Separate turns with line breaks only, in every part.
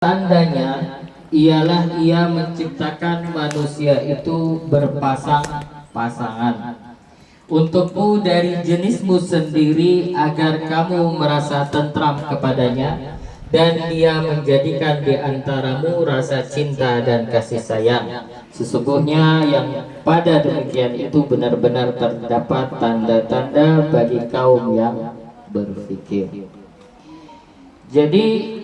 Tandanya ialah ia menciptakan manusia itu berpasang-pasangan untukmu dari jenismu sendiri agar kamu merasa tentram kepadanya dan dia menjadikan di antaramu rasa cinta dan kasih sayang. Sesungguhnya yang pada demikian itu benar-benar terdapat tanda-tanda bagi kaum yang berfikir. Jadi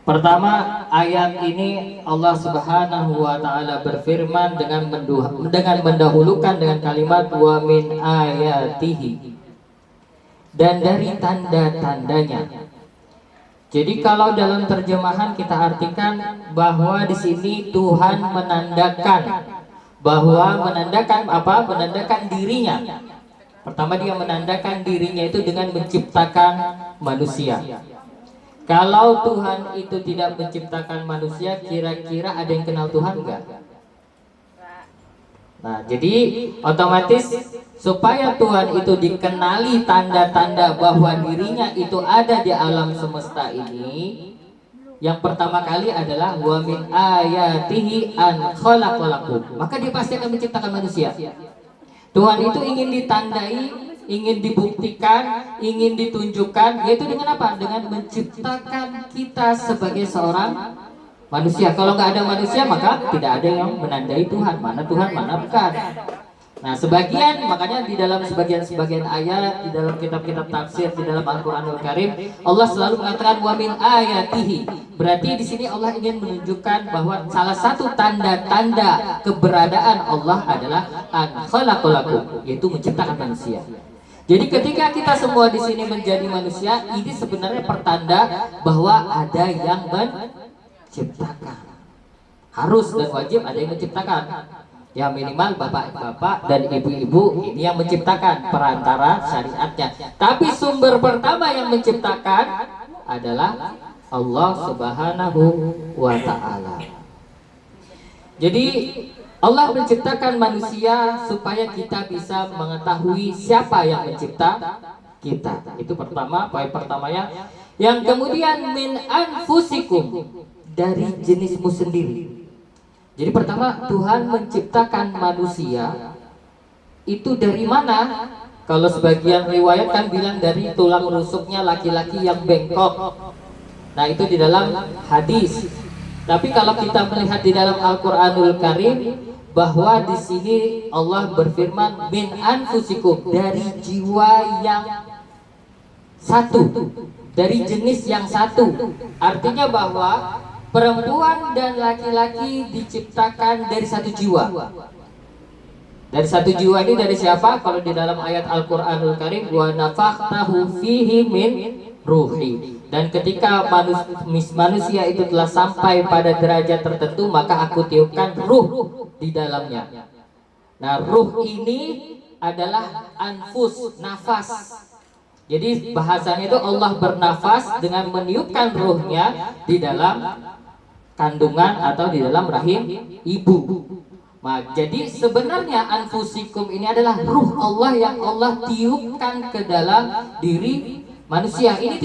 pertama, ayat ini Allah Subhanahu wa taala berfirman dengan mendahulukan dengan kalimat wa min ayatihi, dan dari tanda-tandanya. Jadi kalau dalam terjemahan kita artikan bahwa di sini Tuhan menandakan apa? Menandakan dirinya. Pertama, dia menandakan dirinya itu dengan menciptakan manusia. Kalau Tuhan itu tidak menciptakan manusia, kira-kira ada yang kenal Tuhan enggak? Nah, jadi otomatis supaya Tuhan itu dikenali tanda-tanda bahwa dirinya itu ada di alam semesta ini, yang pertama kali adalah wa min ayatihi an khalaqalakum. Maka dia pasti akan menciptakan manusia. Tuhan itu ingin ditandai, ingin dibuktikan, ingin ditunjukkan, yaitu dengan apa? Dengan menciptakan kita sebagai seorang manusia. Kalau nggak ada manusia, maka tidak ada yang menandai Tuhan. Mana Tuhan, mana bukan. Nah, makanya di dalam sebagian ayat, di dalam kitab-kitab tafsir, di dalam Al-Quranul Karim, Allah selalu mengatakan wa min ayatihi. Berarti di sini Allah ingin menunjukkan bahwa salah satu tanda-tanda keberadaan Allah adalah an khalaqalakum, yaitu menciptakan manusia. Jadi ketika kita semua di sini menjadi manusia, ini sebenarnya pertanda bahwa ada yang menciptakan. Harus dan wajib ada yang menciptakan. Ya minimal bapak-bapak dan ibu-ibu ini yang menciptakan perantara syariatnya. Tapi sumber pertama yang menciptakan adalah Allah Subhanahu wa taala. Jadi Allah menciptakan manusia supaya kita bisa mengetahui siapa yang mencipta kita. Itu pertama, poin pertamanya. Yang kemudian min anfusikum, dari jenismu sendiri. Jadi pertama, Tuhan menciptakan manusia itu dari mana? Kalau sebagian riwayat kan bilang dari tulang rusuknya laki-laki yang bengkok. Nah, itu di dalam hadis. Tapi kalau kita melihat di dalam Al-Qur'anul Karim, bahwa di sini Allah berfirman min anfusikum, dari jiwa yang satu, dari jenis yang satu. Artinya bahwa perempuan dan laki-laki diciptakan dari satu jiwa. Dari satu jiwa ini dari siapa? Kalau di dalam ayat Al-Qur'anul Karim, wa nafakhtahu fihi min ruhi. Dan ketika manusia itu telah sampai pada derajat tertentu, maka aku tiupkan ruh di dalamnya. Nah, ruh ini adalah anfus, nafas. Jadi bahasanya itu Allah bernafas dengan meniupkan ruhnya di dalam kandungan atau di dalam rahim ibu. Nah, jadi sebenarnya anfusikum ini adalah ruh Allah yang Allah tiupkan ke dalam diri manusia. Ini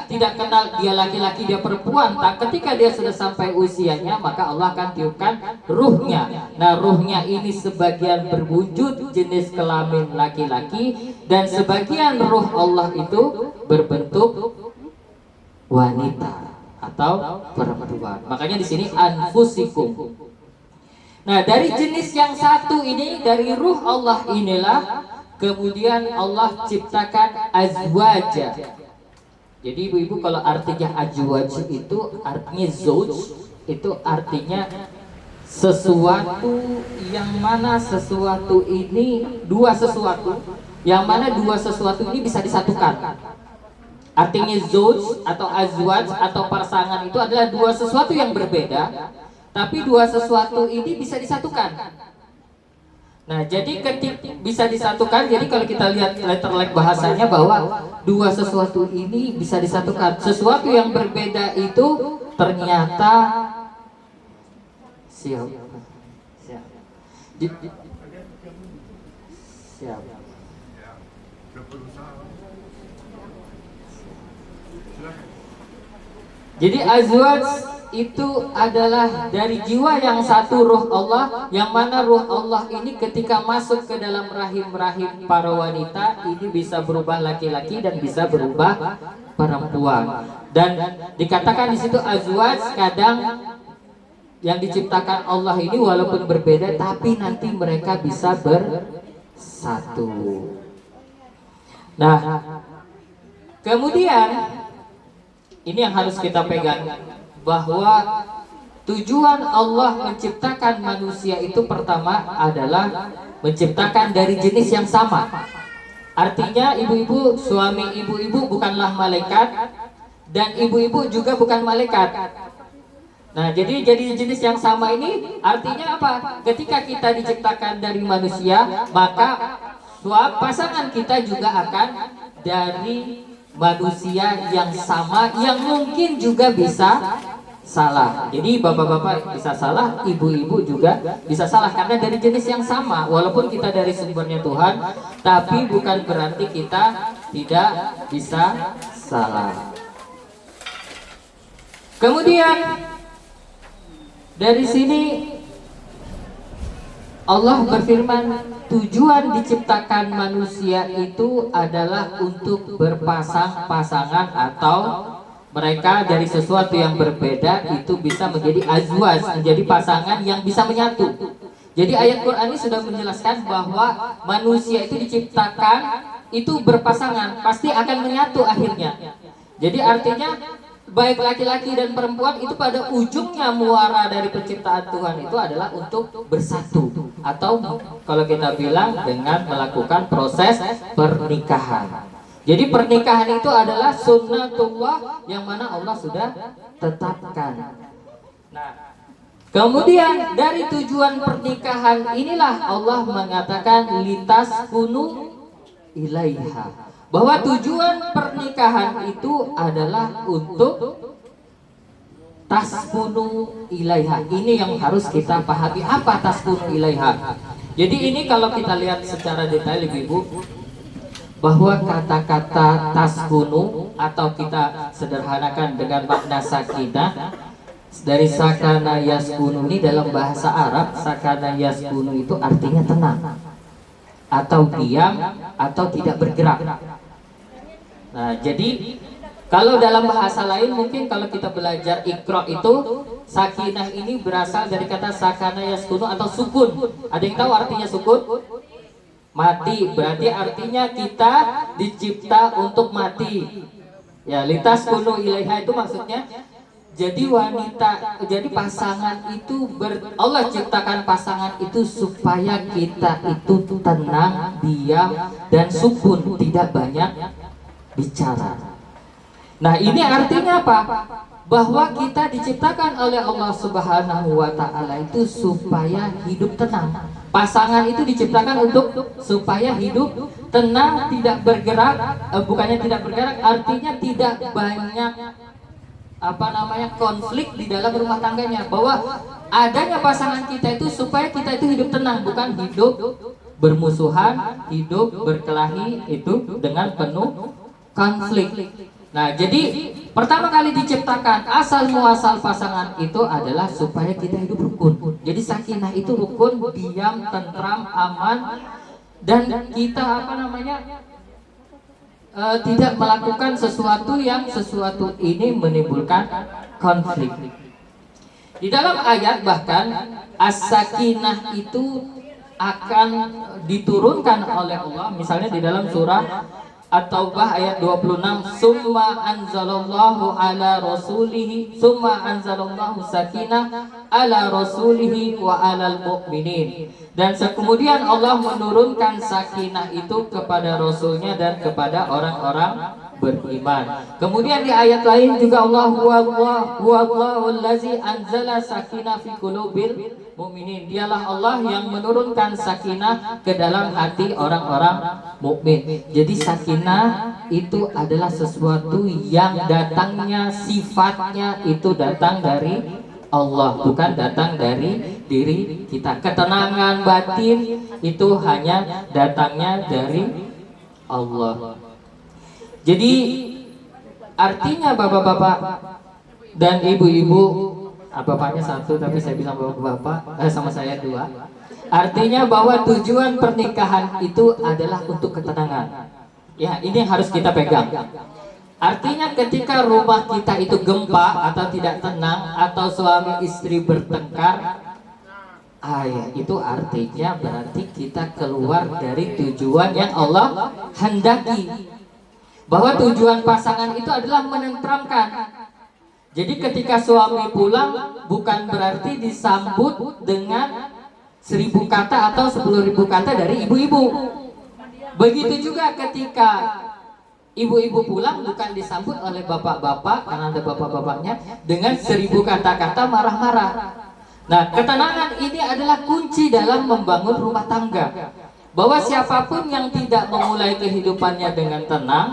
tidak kenal dia laki-laki dia perempuan. Ketika dia sudah sampai usianya, maka Allah akan tiupkan ruhnya. Nah, ruhnya ini sebagian berwujud jenis kelamin laki-laki, dan sebagian ruh Allah itu berbentuk wanita atau perempuan. Makanya di sini anfusikum. Nah, dari jenis yang satu ini, dari ruh Allah inilah kemudian Allah ciptakan azwaja. Jadi ibu-ibu, kalau artinya azwaj itu artinya zauj, itu artinya sesuatu yang mana sesuatu ini dua sesuatu, yang mana dua sesuatu ini bisa disatukan. Artinya zauj atau azwaj atau pasangan itu adalah dua sesuatu yang berbeda, tapi dua sesuatu ini bisa disatukan. Nah, jadi ketika bisa disatukan, jadi kalau kita lihat letterlek bahasanya bahwa dua sesuatu ini bisa disatukan. Sesuatu yang berbeda itu ternyata siap. Jadi azwaj itu adalah dari jiwa yang satu, ruh Allah, yang mana ruh Allah ini ketika masuk ke dalam rahim-rahim para wanita ini bisa berubah laki-laki dan bisa berubah perempuan. Dan dikatakan di situ azwaj, kadang yang diciptakan Allah ini walaupun berbeda tapi nanti mereka bisa bersatu. Nah, kemudian ini yang harus kita pegang, bahwa tujuan Allah menciptakan manusia itu pertama adalah menciptakan dari jenis yang sama. Artinya ibu-ibu, suami ibu-ibu bukanlah malaikat dan ibu-ibu juga bukan malaikat. Nah, jadi jenis yang sama ini artinya apa? Ketika kita diciptakan dari manusia, maka pasangan kita juga akan dari manusia yang sama, yang mungkin juga bisa salah. Jadi bapak-bapak bisa salah, ibu-ibu juga bisa salah karena dari jenis yang sama. Walaupun kita dari sumbernya Tuhan, tapi bukan berarti kita tidak bisa salah. Kemudian dari sini Allah berfirman, tujuan diciptakan manusia itu adalah untuk berpasang-pasangan atau mereka dari sesuatu yang berbeda itu bisa menjadi azwaj, menjadi pasangan yang bisa menyatu. Jadi ayat Quran ini sudah menjelaskan bahwa manusia itu diciptakan itu berpasangan, pasti akan menyatu akhirnya. Jadi artinya baik laki-laki dan perempuan itu pada ujungnya muara dari penciptaan Tuhan itu adalah untuk bersatu, atau kalau kita bilang dengan melakukan proses pernikahan. Jadi pernikahan itu adalah sunnatullah yang mana Allah sudah tetapkan. Nah, kemudian dari tujuan pernikahan inilah Allah mengatakan litas kunu ilaiha, bahwa tujuan pernikahan itu adalah untuk taskunu ilaiha. Ini yang harus kita pahami, apa taskunu ilaiha. Jadi ini kalau kita lihat secara detail ibu-ibu, bahwa kata-kata taskunu atau kita sederhanakan dengan makna sakinah, dari sakana yaskunu ini dalam bahasa Arab, sakana yaskunu itu artinya tenang atau diam atau tidak bergerak. Nah, jadi kalau dalam bahasa lain mungkin kalau kita belajar Iqra itu, sakinah ini berasal dari kata sakana yaskunu atau sukun. Ada yang tahu artinya sukun? Mati, berarti artinya kita dicipta untuk mati. Ya, litas kunu ilaiha itu maksudnya jadi wanita, jadi pasangan itu Allah ciptakan pasangan itu supaya kita itu tenang, diam dan sukun, tidak banyak bicara. Nah, ini artinya apa? Bahwa kita diciptakan oleh Allah Subhanahu wa Ta'ala itu supaya hidup tenang. Pasangan itu diciptakan untuk supaya hidup tenang, tidak bergerak. Bukannya tidak bergerak, artinya tidak banyak konflik di dalam rumah tangganya. Bahwa adanya pasangan kita itu supaya kita itu hidup tenang, bukan hidup bermusuhan, hidup berkelahi itu dengan penuh konflik. Nah, jadi pertama kali diciptakan asal muasal pasangan itu adalah supaya kita hidup rukun. Jadi sakinah itu rukun, diam, tentram, aman, dan kita tidak melakukan sesuatu ini menimbulkan konflik. Di dalam ayat bahkan as-sakinah itu akan diturunkan oleh Allah, misalnya di dalam surah At-Taubah ayat 26, summa anzalallahu ala rasulihi summa anzalallahu sakinah ala rasulihi wa alal mu'minin. Dan kemudian Allah menurunkan sakinah itu kepada rasulnya dan kepada orang-orang beriman. Kemudian di ayat lain juga Allah huwallahu allazi anzala sakinah fi qulubil mu'minin. Dialah Allah yang menurunkan sakinah ke dalam hati orang-orang mukmin. Jadi sakinah itu adalah sesuatu yang datangnya, sifatnya itu datang dari Allah, bukan datang dari diri kita. Ketenangan batin itu hanya datangnya dari Allah. Jadi artinya bapak-bapak, dan ibu-ibu, bapaknya satu tapi saya bilang bapak, sama saya dua. Artinya bahwa tujuan pernikahan itu adalah untuk ketenangan. Ya, ini yang harus kita pegang. Artinya ketika rumah kita itu gempa atau tidak tenang atau suami istri bertengkar, ya, itu artinya berarti kita keluar dari tujuan yang Allah hendaki. Bahwa tujuan pasangan itu adalah menenteramkan. Jadi ketika suami pulang bukan berarti disambut dengan 1000 kata atau 10.000 kata dari ibu-ibu. Begitu juga ketika ibu-ibu pulang bukan disambut oleh bapak-bapak, karena ada bapak-bapaknya, dengan 1000 kata-kata marah-marah. Nah, ketenangan ini adalah kunci dalam membangun rumah tangga. Bahwa siapapun yang tidak memulai kehidupannya dengan tenang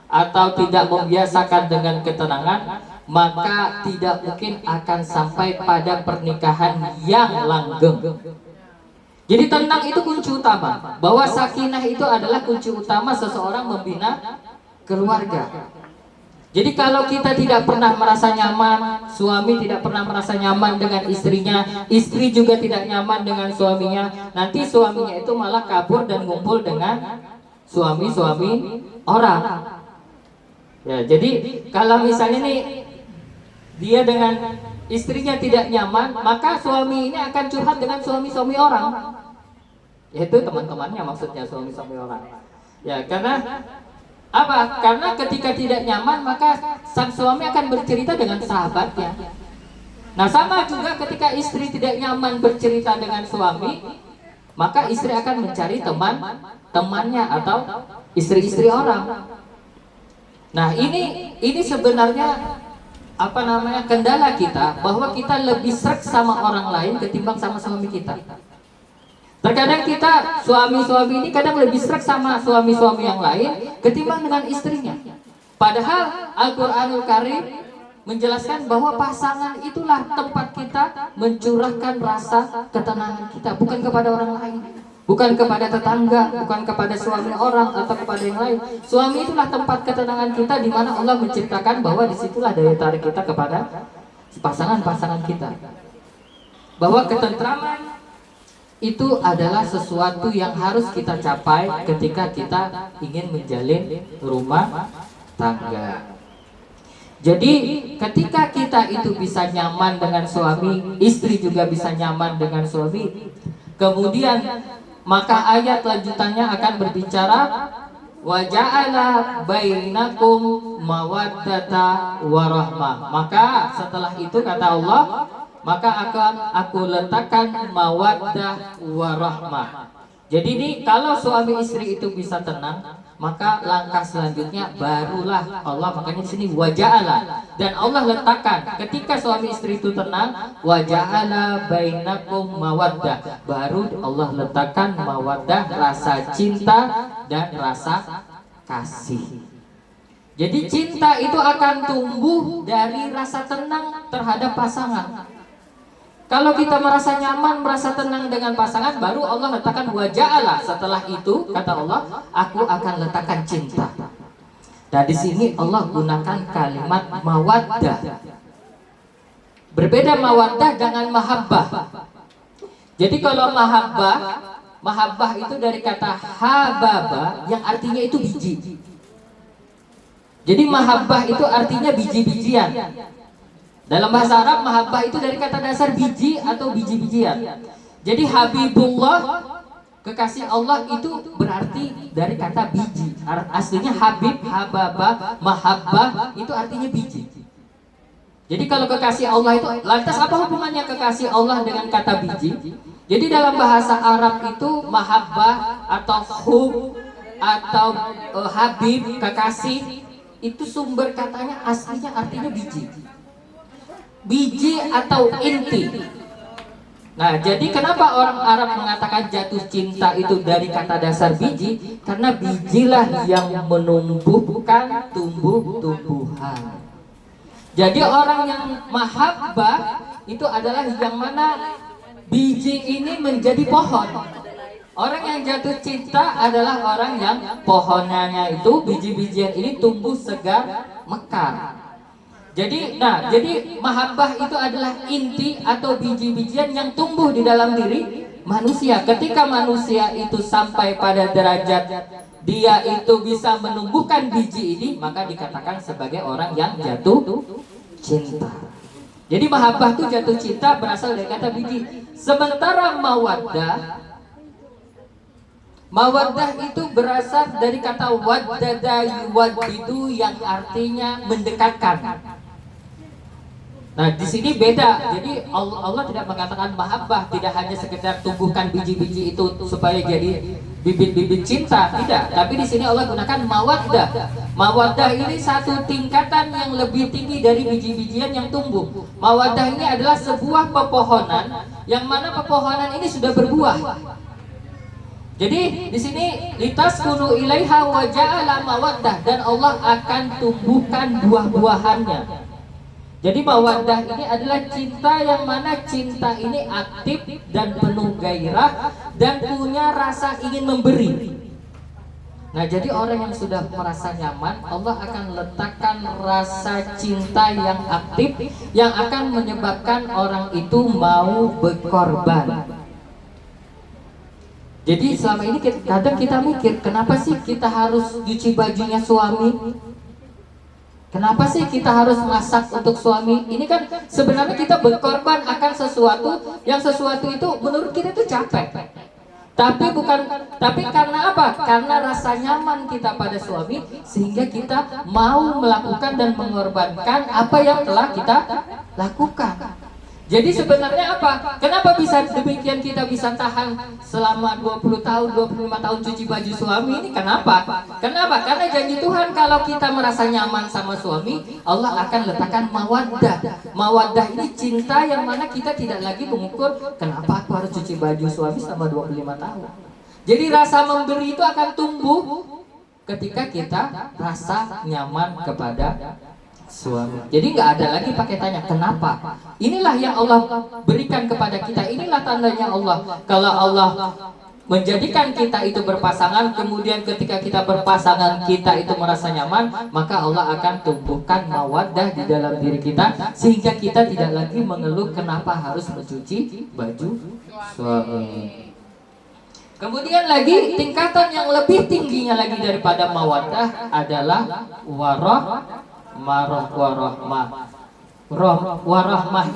atau tidak membiasakan dengan ketenangan, maka tidak mungkin akan sampai pada pernikahan yang langgeng. Jadi tenang itu kunci utama. Bahwa sakinah itu adalah kunci utama seseorang membina keluarga. Jadi kalau kita tidak pernah merasa nyaman, suami tidak pernah merasa nyaman dengan istrinya, istri juga tidak nyaman dengan suaminya, nanti suaminya itu malah kabur dan ngumpul dengan suami-suami orang. Ya, jadi kalau misalnya nih dia dengan istrinya tidak nyaman, maka suami ini akan curhat dengan suami-suami orang. Yaitu teman-temannya, maksudnya suami-suami orang. Ya, karena apa? Karena ketika tidak nyaman, maka sang suami akan bercerita dengan sahabatnya. Nah, sama juga ketika istri tidak nyaman bercerita dengan suami, maka istri akan mencari temannya atau istri-istri orang. Nah, ini sebenarnya kendala kita, bahwa kita lebih sreg sama orang lain ketimbang sama suami kita. Terkadang kita suami-suami ini kadang lebih sreg sama suami-suami yang lain ketimbang dengan istrinya. Padahal Al-Qur'anul Karim menjelaskan bahwa pasangan itulah tempat kita mencurahkan rasa ketenangan kita, bukan kepada orang lain, bukan kepada tetangga, bukan kepada suami orang atau kepada yang lain. Suami itulah tempat ketenangan kita, di mana Allah menciptakan bahwa disitulah daya tarik kita kepada pasangan-pasangan kita. Bahwa ketentraman itu adalah sesuatu yang harus kita capai ketika kita ingin menjalin rumah tangga. Jadi ketika kita itu bisa nyaman dengan suami, istri juga bisa nyaman dengan suami, kemudian maka ayat lanjutannya akan berbicara wa ja'ala bainakum mawaddata warahmah. Maka setelah itu kata Allah, maka akan aku letakkan mawaddah warahmah. Jadi ini kalau suami istri itu bisa tenang, maka langkah selanjutnya barulah Allah, makanya di sini waja'ala, dan Allah letakkan ketika suami istri itu tenang, waja'ala bainakum mawaddah, baru Allah letakkan mawaddah, rasa cinta dan rasa kasih. Jadi cinta itu akan tumbuh dari rasa tenang terhadap pasangan. Kalau kita merasa nyaman, merasa tenang dengan pasangan, baru Allah letakkan waja'ala. Setelah itu, kata Allah, aku akan letakkan cinta. Nah, di sini Allah gunakan kalimat mawaddah. Berbeda mawaddah dengan mahabbah. Jadi kalau mahabbah itu dari kata hababa, yang artinya itu biji. Jadi mahabbah itu artinya biji-bijian. Dalam bahasa Arab, mahabbah itu dari kata dasar biji atau biji-bijian. Jadi Habibullah, kekasih Allah, itu berarti dari kata biji. Aslinya Habib, Hababah, Mahabbah itu artinya biji. Jadi kalau kekasih Allah itu, lantas apa hubungannya kekasih Allah dengan kata biji? Jadi dalam bahasa Arab itu mahabbah atau hub atau habib, kekasih, itu sumber katanya aslinya artinya biji. Biji atau inti. Nah, jadi kenapa orang Arab mengatakan jatuh cinta itu dari kata dasar biji? Karena bijilah yang menumbuhkan tumbuh-tumbuhan. Jadi orang yang mahabbah itu adalah yang mana biji ini menjadi pohon. Orang yang jatuh cinta adalah orang yang pohonnya itu, biji-bijian ini tumbuh segar, mekar. Jadi mahabbah itu adalah inti atau biji-bijian yang tumbuh di dalam diri manusia. Ketika manusia itu sampai pada derajat dia itu bisa menumbuhkan biji ini, maka dikatakan sebagai orang yang jatuh cinta. Jadi mahabbah itu jatuh cinta berasal dari kata biji. Sementara mawaddah itu berasal dari kata waddada yuwaddidu yang artinya mendekatkan. Nah, di sini beda. Jadi Allah tidak mengatakan mahabbah tidak hanya sekedar tumbuhkan biji-biji itu supaya jadi bibit-bibit cinta, tidak. Tapi di sini Allah gunakan mawaddah. Mawaddah ini satu tingkatan yang lebih tinggi dari biji-bijian yang tumbuh. Mawaddah ini adalah sebuah pepohonan yang mana pepohonan ini sudah berbuah. Jadi di sini litaskunu ilaiha wa ja'ala mawaddah, dan Allah akan tumbuhkan buah-buahannya. Jadi mawaddah ini adalah cinta yang mana cinta ini aktif dan penuh gairah dan punya rasa ingin memberi. Nah, jadi orang yang sudah merasa nyaman, Allah akan letakkan rasa cinta yang aktif yang akan menyebabkan orang itu mau berkorban. Jadi selama ini kadang kita mikir, kenapa sih kita harus cuci bajunya suami? Kenapa sih kita harus masak untuk suami? Ini kan sebenarnya kita berkorban akan sesuatu itu menurut kita itu capek. Tapi karena apa? Karena rasa nyaman kita pada suami sehingga kita mau melakukan dan mengorbankan apa yang telah kita lakukan. Jadi sebenarnya apa? Kenapa bisa demikian kita bisa tahan selama 20 tahun, 25 tahun cuci baju suami ini? Kenapa? Karena janji Tuhan kalau kita merasa nyaman sama suami, Allah akan letakkan mawaddah. Mawaddah ini cinta yang mana kita tidak lagi mengukur kenapa aku harus cuci baju suami selama 25 tahun. Jadi rasa memberi itu akan tumbuh ketika kita rasa nyaman kepada suami. Jadi nggak ada lagi pakai tanya kenapa. Inilah yang Allah berikan kepada kita. Inilah tandanya Allah. Kalau Allah menjadikan kita itu berpasangan, kemudian ketika kita berpasangan kita itu merasa nyaman, maka Allah akan tumbuhkan mawaddah di dalam diri kita sehingga kita tidak lagi mengeluh kenapa harus mencuci baju suami. Kemudian lagi tingkatan yang lebih tingginya lagi daripada mawaddah adalah warahmah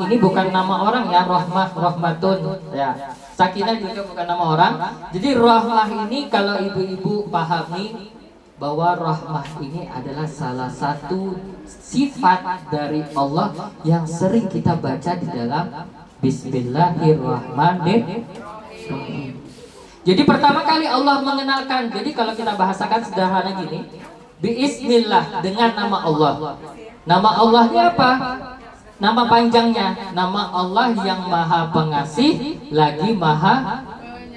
ini bukan nama orang ya, rahmatun ya. Sakinah juga bukan nama orang. Jadi rahmah ini kalau ibu-ibu pahami bahwa rahmah ini adalah salah satu sifat dari Allah yang sering kita baca di dalam Bismillahirrahmanirrahim. Jadi pertama kali Allah mengenalkan, jadi kalau kita bahasakan sederhana gini, Bismillah, dengan nama Allah. Nama Allahnya apa? Nama panjangnya, nama Allah yang maha pengasih lagi maha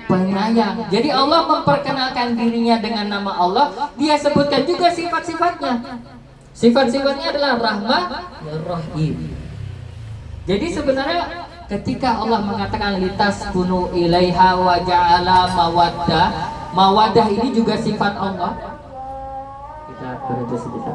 penyayang. Jadi Allah memperkenalkan dirinya dengan nama Allah. Dia sebutkan juga sifat-sifatnya. Sifat-sifatnya adalah Rahman dan Rahim. Jadi sebenarnya ketika Allah mengatakan litaskunu ilaiha wa ja'ala mawaddah, mawaddah ini juga sifat Allah. Kita berhenti sebentar.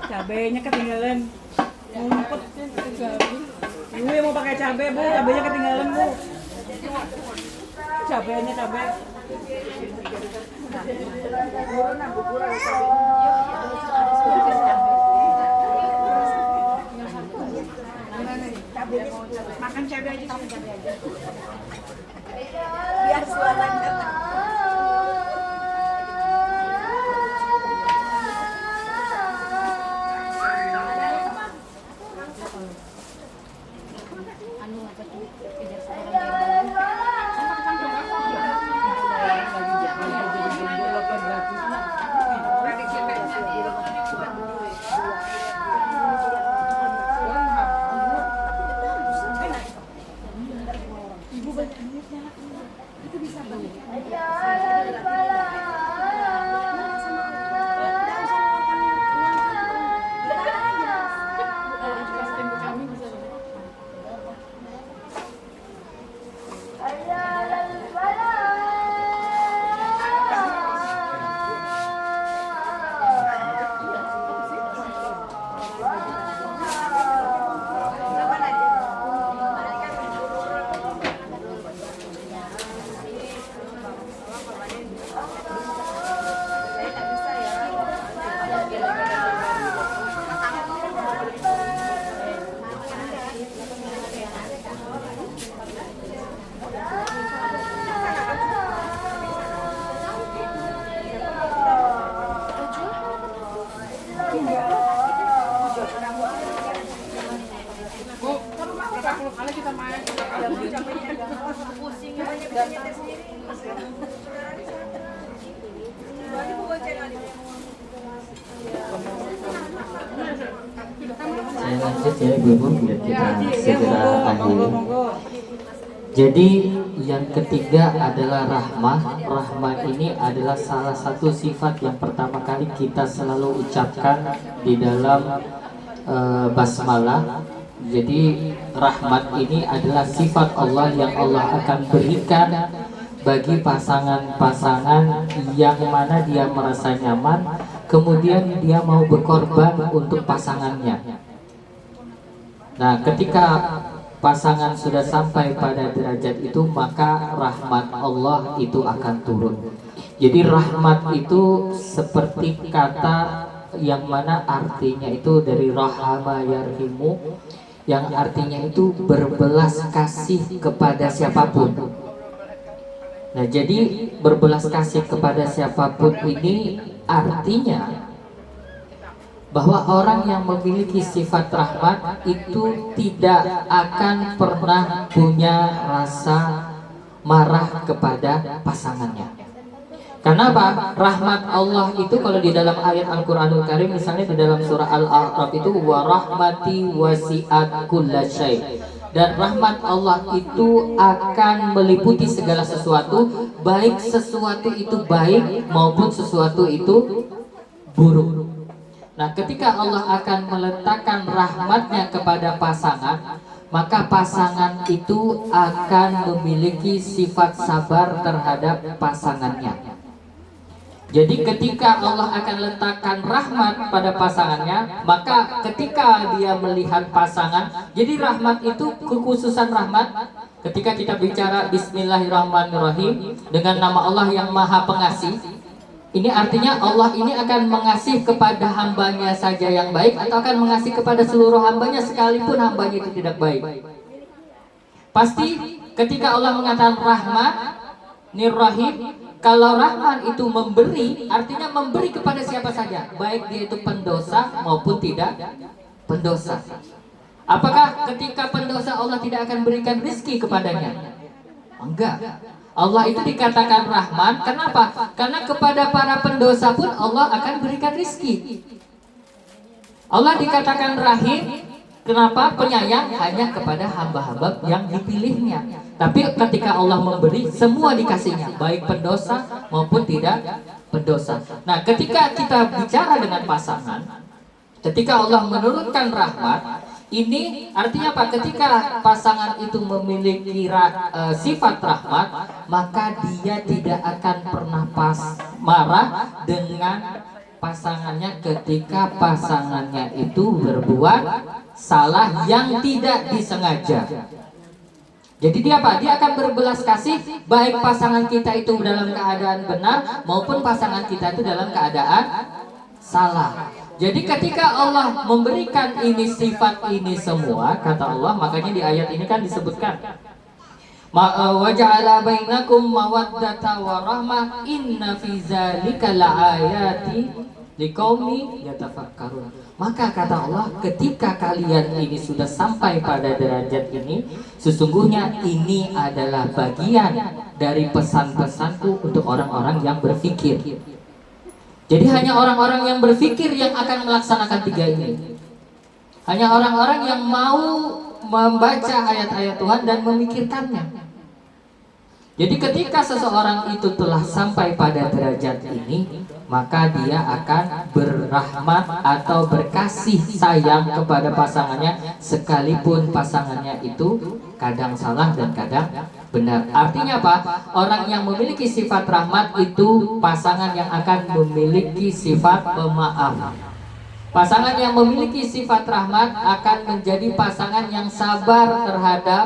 Cabenya ketinggalan. Ngumpet gue mau pakai cabai, Bu. Cabenya ketinggalan, Bu. Cabenya cabai. Makan cabai aja.
Biar suaranya.
Kalau kita main, pusing
Saya lanjut ya ibu-ibu biar kita segera akhiri.
monggo.
Jadi yang ketiga adalah rahmah. Rahmah ini adalah salah satu sifat yang pertama kali kita selalu ucapkan di dalam basmalah. Jadi rahmat ini adalah sifat Allah yang Allah akan berikan bagi pasangan-pasangan yang mana dia merasa nyaman, kemudian dia mau berkorban untuk pasangannya. Nah, ketika pasangan sudah sampai pada derajat itu, maka rahmat Allah itu akan turun. Jadi rahmat itu seperti kata yang mana artinya itu dari rahama yarhimu, yang artinya itu berbelas kasih kepada siapapun. Nah, jadi berbelas kasih kepada siapapun ini artinya bahwa orang yang memiliki sifat rahmat itu tidak akan pernah punya rasa marah kepada pasangannya. Karena apa? Rahmat Allah itu kalau di dalam ayat Al-Qur'anul Karim, misalnya di dalam surah Al-A'raf itu wa rahmati wasi'at kullasyai. Dan rahmat Allah itu akan meliputi segala sesuatu, baik sesuatu itu baik maupun sesuatu itu buruk. Nah, ketika Allah akan meletakkan rahmatnya kepada pasangan, maka pasangan itu akan memiliki sifat sabar terhadap pasangannya. Jadi ketika Allah akan letakkan rahmat pada pasangannya, maka ketika dia melihat pasangan, jadi rahmat itu kekhususan rahmat. Ketika kita bicara Bismillahirrahmanirrahim dengan nama Allah yang Maha Pengasih, ini artinya Allah ini akan mengasihi kepada hambanya saja yang baik, atau akan mengasihi kepada seluruh hambanya sekalipun hambanya itu tidak baik. Pasti ketika Allah mengatakan rahmat Nirrahim, kalau Rahman itu memberi, artinya memberi kepada siapa saja, baik dia itu pendosa maupun tidak pendosa. Apakah ketika pendosa Allah tidak akan berikan rezeki kepadanya? Enggak. Allah itu dikatakan Rahman, kenapa? Karena kepada para pendosa pun Allah akan berikan rezeki. Allah dikatakan Rahim, kenapa? Penyayang hanya kepada hamba-hamba yang dipilihnya. Tapi ketika Allah memberi, semua dikasihnya, baik pendosa maupun tidak pendosa. Nah, ketika kita bicara dengan pasangan, ketika Allah menurunkan rahmat, ini artinya apa? Ketika pasangan itu memiliki sifat rahmat, maka dia tidak akan pernah marah dengan pasangannya ketika pasangannya itu berbuat salah yang tidak disengaja. Jadi dia apa? Dia akan berbelas kasih baik pasangan kita itu dalam keadaan benar maupun pasangan kita itu dalam keadaan salah. Jadi ketika Allah memberikan ini sifat ini semua, kata Allah, makanya di ayat ini kan disebutkan wa ja'ala bainakum mawaddata wa rahmah inna fi dzalika laayati liqaumi yatafakkarun. Maka kata Allah, ketika kalian ini sudah sampai pada derajat ini, sesungguhnya ini adalah bagian dari pesan-pesanku untuk orang-orang yang berfikir. Jadi hanya orang-orang yang berfikir yang akan melaksanakan tiga ini. Hanya orang-orang yang mau membaca ayat-ayat Tuhan dan memikirkannya. Jadi ketika seseorang itu telah sampai pada derajat ini, maka dia akan berrahmat atau berkasih sayang kepada pasangannya, sekalipun pasangannya itu kadang salah dan kadang benar. Artinya apa? Orang yang memiliki sifat rahmat itu pasangan yang akan memiliki sifat pemaaf. Pasangan yang memiliki sifat rahmat akan menjadi pasangan yang sabar terhadap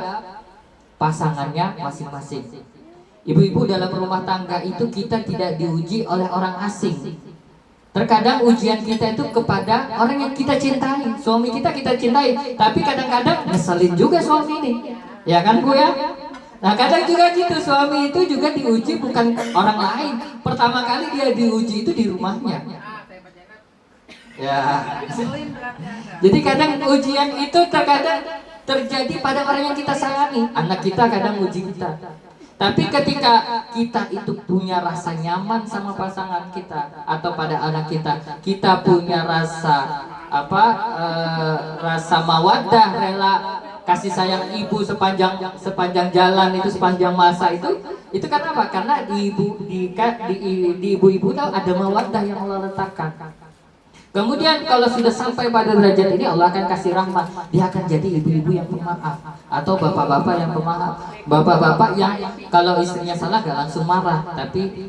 pasangannya masing-masing. Ibu-ibu, dalam rumah tangga itu kita tidak diuji oleh orang asing. Terkadang ujian kita itu kepada orang yang kita cintai. Suami kita cintai, tapi kadang-kadang ngeselin juga suami ini. Ya kan Bu ya? Nah kadang juga gitu, suami itu juga diuji bukan orang lain. Pertama kali dia diuji itu di rumahnya. Ya. Jadi kadang ujian itu terkadang terjadi pada orang yang kita sayangi. Anak kita kadang uji kita. Tapi ketika kita itu punya rasa nyaman sama pasangan kita atau pada anak kita, kita punya rasa rasa mawaddah, rela kasih sayang ibu sepanjang jalan itu, sepanjang masa itu karena apa? Karena di ibu-ibu tahu ada mawaddah yang Allah letakkan. Kemudian kalau sudah sampai pada derajat ini, Allah akan kasih rahmat. Dia akan jadi ibu-ibu yang pemaaf atau bapak-bapak yang pemaaf. Bapak-bapak yang kalau istrinya salah gak langsung marah, tapi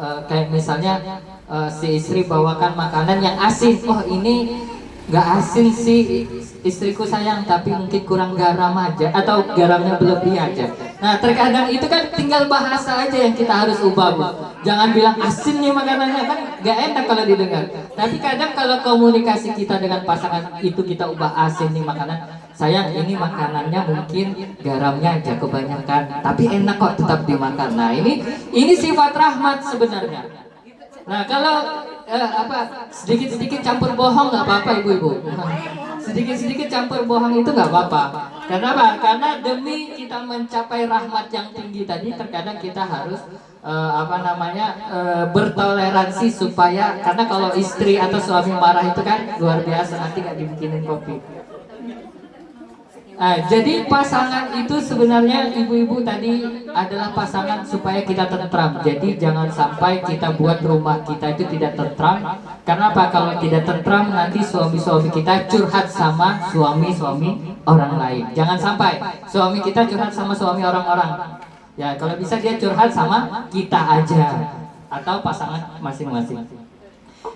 kayak misalnya si istri bawakan makanan yang asin. Oh ini gak asin sih istriku sayang, tapi mungkin kurang garam aja atau garamnya berlebih aja. Nah terkadang itu kan tinggal bahasa aja yang kita harus ubah, Bu. Jangan bilang asin nih makanannya, kan gak enak kalau didengar. Tapi kadang kalau komunikasi kita dengan pasangan itu kita ubah, asin nih makanan, sayang ini makanannya mungkin garamnya aja kebanyakan, tapi enak kok tetap dimakan. Nah ini sifat rahmat sebenarnya. Nah kalau sedikit-sedikit campur bohong nggak apa-apa ibu-ibu. Sedikit-sedikit campur bohong itu nggak apa-apa. Kenapa? Karena demi kita mencapai rahmat yang tinggi tadi, terkadang kita harus bertoleransi supaya, karena kalau istri atau suami marah itu kan luar biasa, nanti nggak dibikinin kopi. Jadi pasangan itu sebenarnya ibu-ibu tadi adalah pasangan supaya kita tentram. Jadi jangan sampai kita buat rumah kita itu tidak tentram. Karena apa? Kalau tidak tentram nanti suami-suami kita curhat sama suami-suami orang lain. Jangan sampai suami kita curhat sama suami orang-orang. Ya kalau bisa dia curhat sama kita aja atau pasangan masing-masing.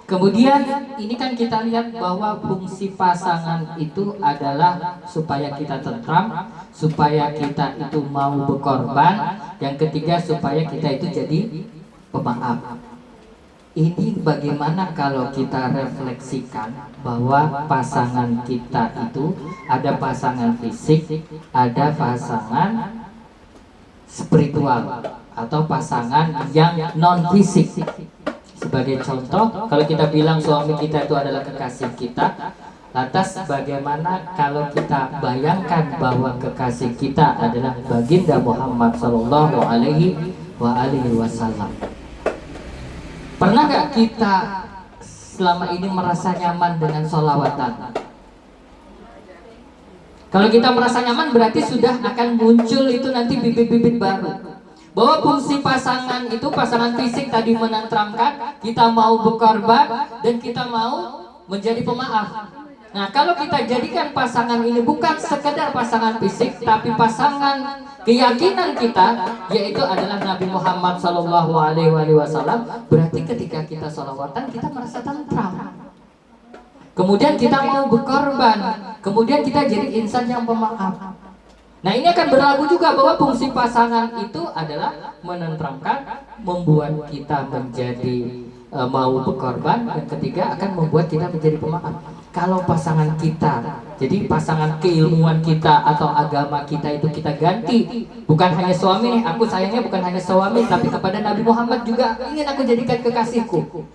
Kemudian ini kan kita lihat bahwa fungsi pasangan itu adalah supaya kita tentram, supaya kita itu mau berkorban. Yang ketiga supaya kita itu jadi pemaaf. Ini bagaimana kalau kita refleksikan bahwa pasangan kita itu ada pasangan fisik, ada pasangan spiritual atau pasangan yang non fisik. Sebagai contoh, kalau kita bilang suami kita itu adalah kekasih kita, lantas bagaimana kalau kita bayangkan bahwa kekasih kita adalah baginda Muhammad Sallallahu Alaihi Wasallam? Pernah gak kita selama ini merasa nyaman dengan sholawatan? Kalau kita merasa nyaman berarti sudah akan muncul itu nanti bibit-bibit baru. Bahwa fungsi pasangan itu, pasangan fisik tadi menentramkan, kita mau berkorban dan kita mau menjadi pemaaf. Nah kalau kita jadikan pasangan ini bukan sekedar pasangan fisik, tapi pasangan keyakinan kita, yaitu adalah Nabi Muhammad SAW, berarti ketika kita sholawatan kita merasa tentram. Kemudian kita mau berkorban, kemudian kita jadi insan yang pemaaf. Nah, ini akan berlaku juga bahwa fungsi pasangan itu adalah menenteramkan, membuat kita menjadi mau berkorban, dan ketiga akan membuat kita menjadi pemaaf. Kalau pasangan kita, jadi pasangan keilmuan kita atau agama kita itu kita ganti, bukan hanya suami nih, aku sayangnya bukan hanya suami, tapi kepada Nabi Muhammad juga ingin aku jadikan kekasihku.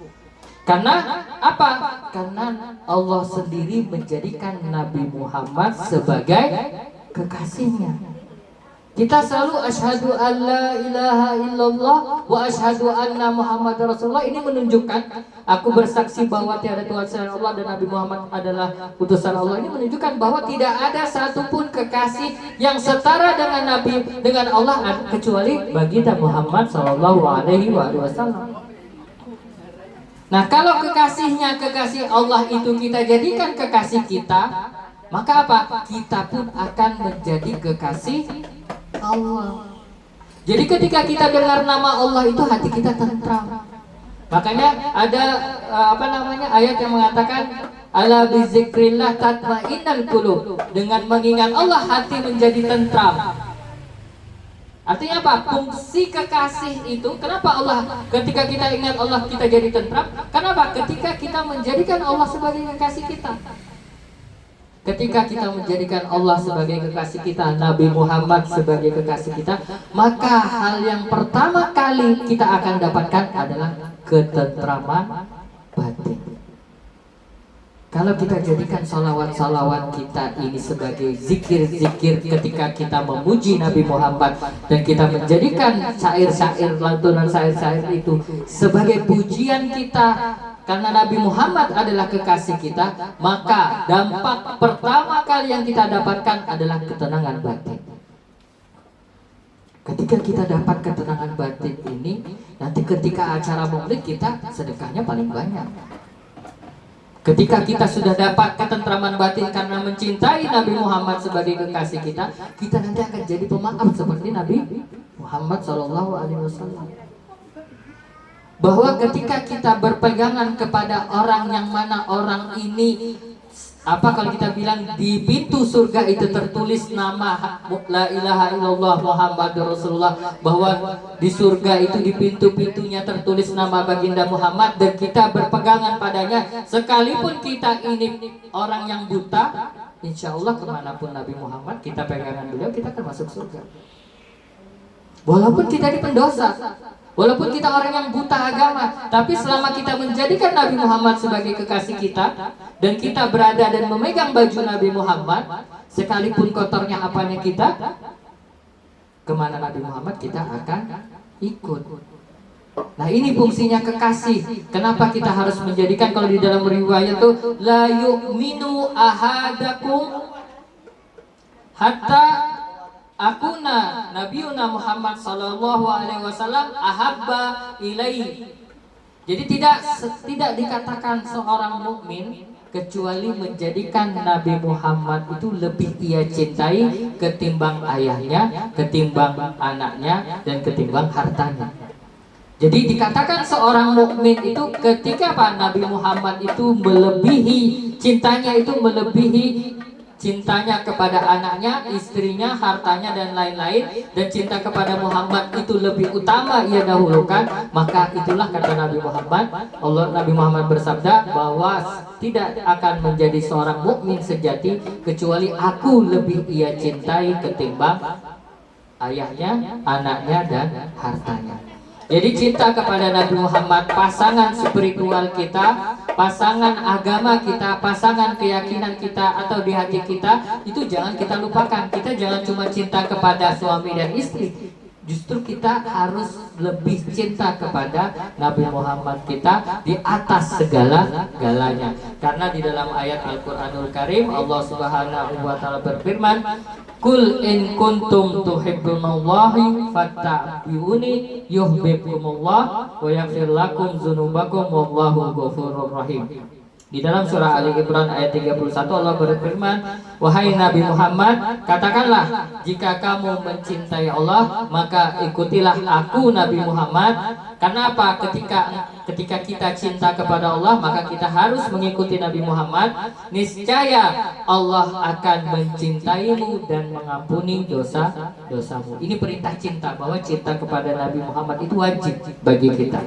Karena apa? Karena Allah sendiri menjadikan Nabi Muhammad sebagai kekasihnya. Kita selalu asyhadu an la ilaha illallah wa asyhadu anna Muhammad Rasulullah. Ini menunjukkan aku bersaksi bahwa tiada Tuhan selain Allah dan Nabi Muhammad adalah utusan Allah. Ini menunjukkan bahwa tidak ada satupun kekasih yang setara dengan Nabi, dengan Allah, kecuali baginda Muhammad sallallahu alaihi wasallam. Nah, kalau kekasihnya kekasih Allah itu kita jadikan kekasih kita, maka apa? Kita pun akan menjadi kekasih Allah. Jadi ketika kita dengar nama Allah itu hati kita tentram. Makanya ada ayat yang mengatakan ala bizikrillah tatmainnul qulub. Dengan mengingat Allah hati menjadi tentram. Artinya apa? Fungsi kekasih itu, kenapa Allah ketika kita ingat Allah kita jadi tentram? Kenapa? Ketika kita menjadikan Allah sebagai kekasih kita. Ketika kita menjadikan Allah sebagai kekasih kita, Nabi Muhammad sebagai kekasih kita, maka hal yang pertama kali kita akan dapatkan adalah ketentraman batin. Kalau kita jadikan salawat-salawat kita ini sebagai zikir-zikir ketika kita memuji Nabi Muhammad, dan kita menjadikan syair-syair, lantunan syair-syair itu sebagai pujian kita karena Nabi Muhammad adalah kekasih kita, maka dampak pertama kali yang kita dapatkan adalah ketenangan batin. Ketika kita dapat ketenangan batin ini, nanti ketika acara maulid kita sedekahnya paling banyak. Ketika kita sudah dapat ketentraman batin karena mencintai Nabi Muhammad sebagai kekasih kita, kita nanti akan jadi pemaaf seperti Nabi Muhammad SAW. Bahwa ketika kita berpegangan kepada orang yang mana orang ini, kalau kita bilang di pintu surga itu tertulis nama la ilaha illallah Muhammadur Rasulullah, bahwa di surga itu di pintu-pintunya tertulis nama baginda Muhammad, dan kita berpegangan padanya sekalipun kita ini orang yang buta, insya Allah kemanapun Nabi Muhammad kita pegangan beliau, kita akan masuk surga. Walaupun kita di pendosa, walaupun kita orang yang buta agama, tapi selama kita menjadikan Nabi Muhammad sebagai kekasih kita, dan kita berada dan memegang baju Nabi Muhammad, sekalipun kotornya apanya kita, kemana Nabi Muhammad kita akan ikut. Nah, ini fungsinya kekasih. Kenapa kita harus menjadikan, kalau di dalam riwayat tuh la yu'minu ahadakum hatta akuna Nabiuna Muhammad sallallahu alaihi wasallam ahabba ilaihi. Jadi tidak dikatakan seorang mukmin kecuali menjadikan Nabi Muhammad itu lebih ia cintai ketimbang ayahnya, ketimbang anaknya, dan ketimbang hartanya. Jadi dikatakan seorang mukmin itu ketika Nabi Muhammad itu melebihi cintanya, itu melebihi cintanya kepada anaknya, istrinya, hartanya, dan lain-lain, dan cinta kepada Muhammad itu lebih utama ia dahulukan, maka itulah kata Nabi Muhammad. Nabi Muhammad bersabda bahwa tidak akan menjadi seorang mukmin sejati kecuali aku lebih ia cintai ketimbang ayahnya, anaknya, dan hartanya. Jadi cinta kepada Nabi Muhammad, pasangan spiritual kita, pasangan agama kita, pasangan keyakinan kita atau di hati kita, itu jangan kita lupakan. Kita jangan cuma cinta kepada suami dan istri, justru kita harus lebih cinta kepada Nabi Muhammad kita di atas segala-galanya. Karena di dalam ayat Al-Qur'anul Karim Allah Subhanahu wa taala berfirman, "Qul in kuntum tuhibbunallaha fattabi'uni yuhibbukumullah wa yaghfir lakum dzunubakum wallahu ghafurur rahim." Di dalam surah Ali Imran ayat 31 Allah berfirman, "Wahai Nabi Muhammad, katakanlah jika kamu mencintai Allah, maka ikutilah aku Nabi Muhammad." Kenapa? Ketika kita cinta kepada Allah, maka kita harus mengikuti Nabi Muhammad. Niscaya Allah akan mencintaimu dan mengampuni dosa-dosamu. Ini perintah cinta, bahwa cinta kepada Nabi Muhammad itu wajib bagi kita.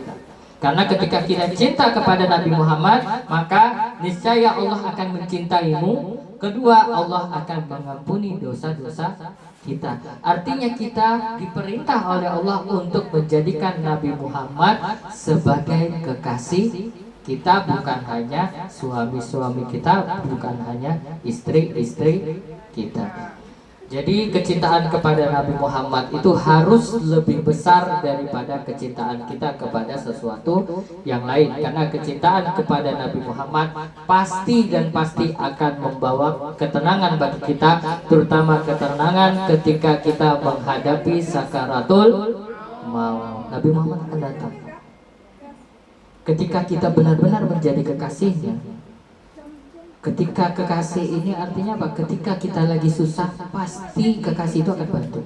Karena ketika kita cinta kepada Nabi Muhammad, maka niscaya Allah akan mencintaimu. Kedua, Allah akan mengampuni dosa-dosa kita. Artinya kita diperintah oleh Allah untuk menjadikan Nabi Muhammad sebagai kekasih kita, bukan hanya suami-suami kita, bukan hanya istri-istri kita. Jadi kecintaan kepada Nabi Muhammad itu harus lebih besar daripada kecintaan kita kepada sesuatu yang lain. Karena kecintaan kepada Nabi Muhammad pasti dan pasti akan membawa ketenangan bagi kita, terutama ketenangan ketika kita menghadapi sakaratul maut. Nabi Muhammad akan datang ketika kita benar-benar menjadi kekasihnya. Ketika kekasih ini artinya apa? Ketika kita lagi susah, pasti kekasih itu akan bantu.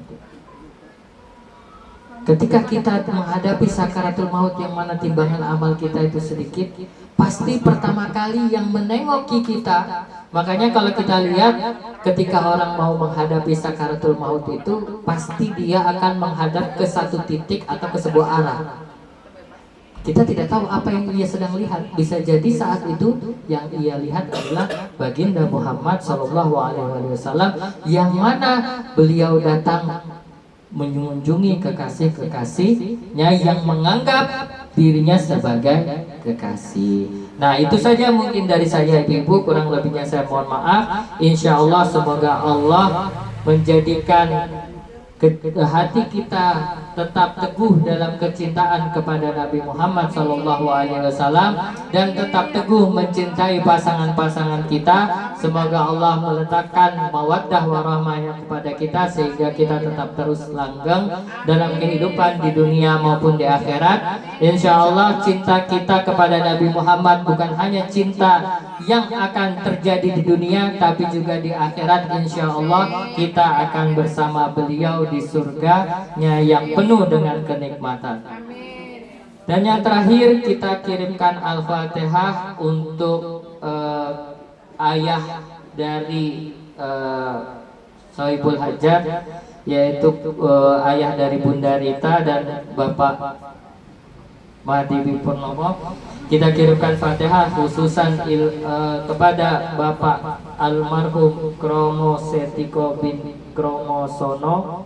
Ketika kita menghadapi sakaratul maut yang mana timbangan amal kita itu sedikit, pasti pertama kali yang menengoki kita. Makanya kalau kita lihat ketika orang mau menghadapi sakaratul maut itu, pasti dia akan menghadap ke satu titik atau ke sebuah arah. Kita tidak tahu apa yang ia sedang lihat. Bisa jadi saat itu yang ia lihat adalah baginda Muhammad SAW, yang mana beliau datang mengunjungi kekasih-kekasihnya yang menganggap dirinya sebagai kekasih. Nah, itu saja mungkin dari saya, Ibu. Kurang lebihnya saya mohon maaf. Insya Allah semoga Allah menjadikan hati kita tetap teguh dalam kecintaan kepada Nabi Muhammad SAW dan tetap teguh mencintai pasangan-pasangan kita. Semoga Allah meletakkan mawaddah warahmahnya kepada kita sehingga kita tetap terus langgeng dalam kehidupan di dunia maupun di akhirat. Insya Allah cinta kita kepada Nabi Muhammad bukan hanya cinta yang akan terjadi di dunia, tapi juga di akhirat. Insya Allah kita akan bersama beliau di surganya yang penuh dengan kenikmatan. Dan yang terakhir, kita kirimkan Al-Fatihah untuk ayah dari Sohibul Hajat, yaitu ayah dari Bunda Rita dan Bapak Mahdi Purnomo. Kita kirimkan Fatihah khususan kepada Bapak almarhum Kromo Setiko bin Kromo Sono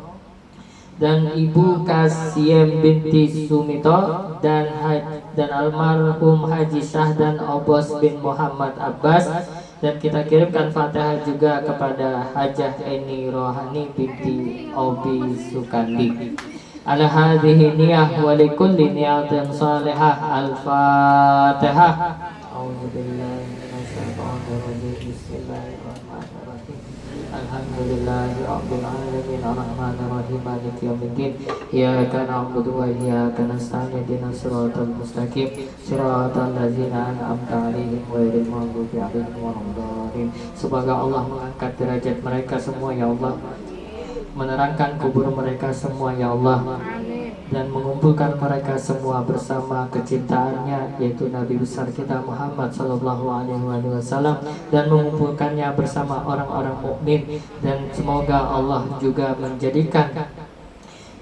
dan Ibu Kasiem binti Sumito dan almarhum Haji Syahdan Obos bin Muhammad Abbas. Dan kita kirimkan Fatihah juga kepada Hajah Eni Rohani binti Obi Sukandi. Ala hadhihi niyah wa likulli niyatin salihah. Al-Fatihah. A'udzu billahi minasyaitonir rajim. Bismillahirrahmanirrahim. Alhamdulillahi rabbil alamin arrahmanir rahim maliki yaumiddin. Iyyaka na'budu wa iyyaka nasta'in ihdinas siratal mustaqim siratal ladzina an'amta 'alaihim ghairil maghdubi 'alaihim waladdallin. Semoga Allah mengangkat derajat mereka semua ya Allah, menerangkan kubur mereka semua ya Allah, dan mengumpulkan mereka semua bersama kecintaannya, yaitu Nabi besar kita Muhammad SAW, dan mengumpulkannya bersama orang-orang mukmin. Dan semoga Allah juga menjadikan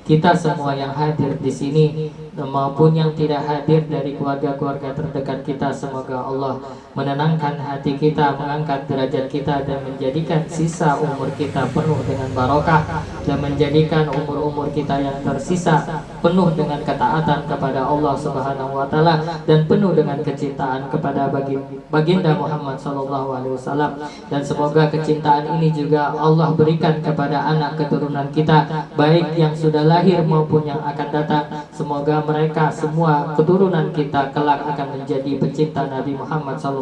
kita semua yang hadir di sini maupun yang tidak hadir dari keluarga-keluarga terdekat kita, semoga Allah menenangkan hati kita, mengangkat derajat kita, dan menjadikan sisa umur kita penuh dengan barokah, dan menjadikan umur-umur kita yang tersisa penuh dengan ketaatan kepada Allah Subhanahu wa taala dan penuh dengan kecintaan kepada baginda Muhammad SAW. Dan semoga kecintaan ini juga Allah berikan kepada anak keturunan kita, baik yang sudah lahir maupun yang akan datang. Semoga mereka semua keturunan kita kelak akan menjadi pecinta Nabi Muhammad SAW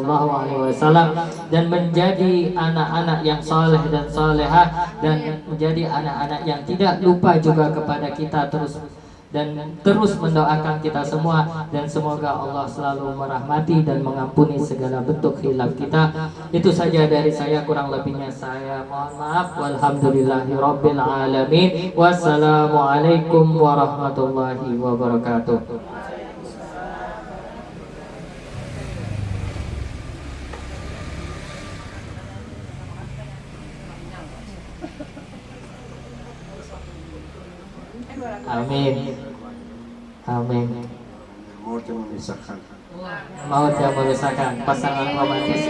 dan menjadi anak-anak yang saleh dan salehah, dan menjadi anak-anak yang tidak lupa juga kepada kita terus dan terus mendoakan kita semua, dan semoga Allah selalu merahmati dan mengampuni segala bentuk khilaf kita. Itu saja dari saya, kurang lebihnya saya mohon maaf. Walhamdulillahirabbil alamin. Wassalamualaikum warahmatullahi wabarakatuh. Amin. Amin.
Maut yang memisahkan.
Maut yang memisahkan pasangan romantis,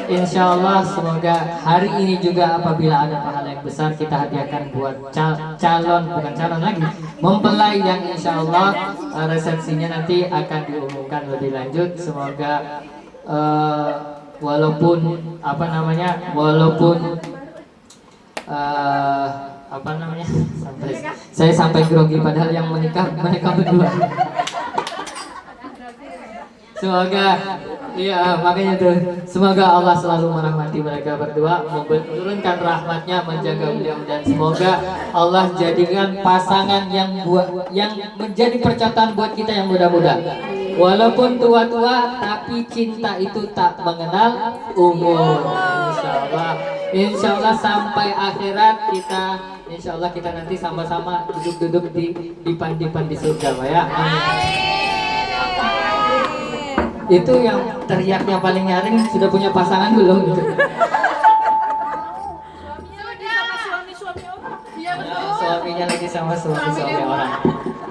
insyaallah semoga hari ini juga apabila ada pahala yang besar kita hadiahkan buat calon, bukan calon lagi, mempelai yang insyaallah resepsinya nanti akan diumumkan lebih lanjut. Semoga walaupun saya sampai grogi padahal yang menikah mereka berdua. Semoga makanya tuh, semoga Allah selalu merahmati mereka berdua, menurunkan rahmatnya, menjaga beliau, dan semoga Allah jadikan pasangan yang menjadi percontohan buat kita yang muda-muda. Walaupun tua-tua, tapi cinta itu tak mengenal umur. Insyaallah sampai akhirat kita, insyaallah kita nanti sama-sama duduk-duduk di dipan-dipan di surga, Pak ya. Itu yang teriaknya paling nyaring, sudah punya pasangan belum?
Suami orang. Iya betul.
Suaminya lagi sama suami orang.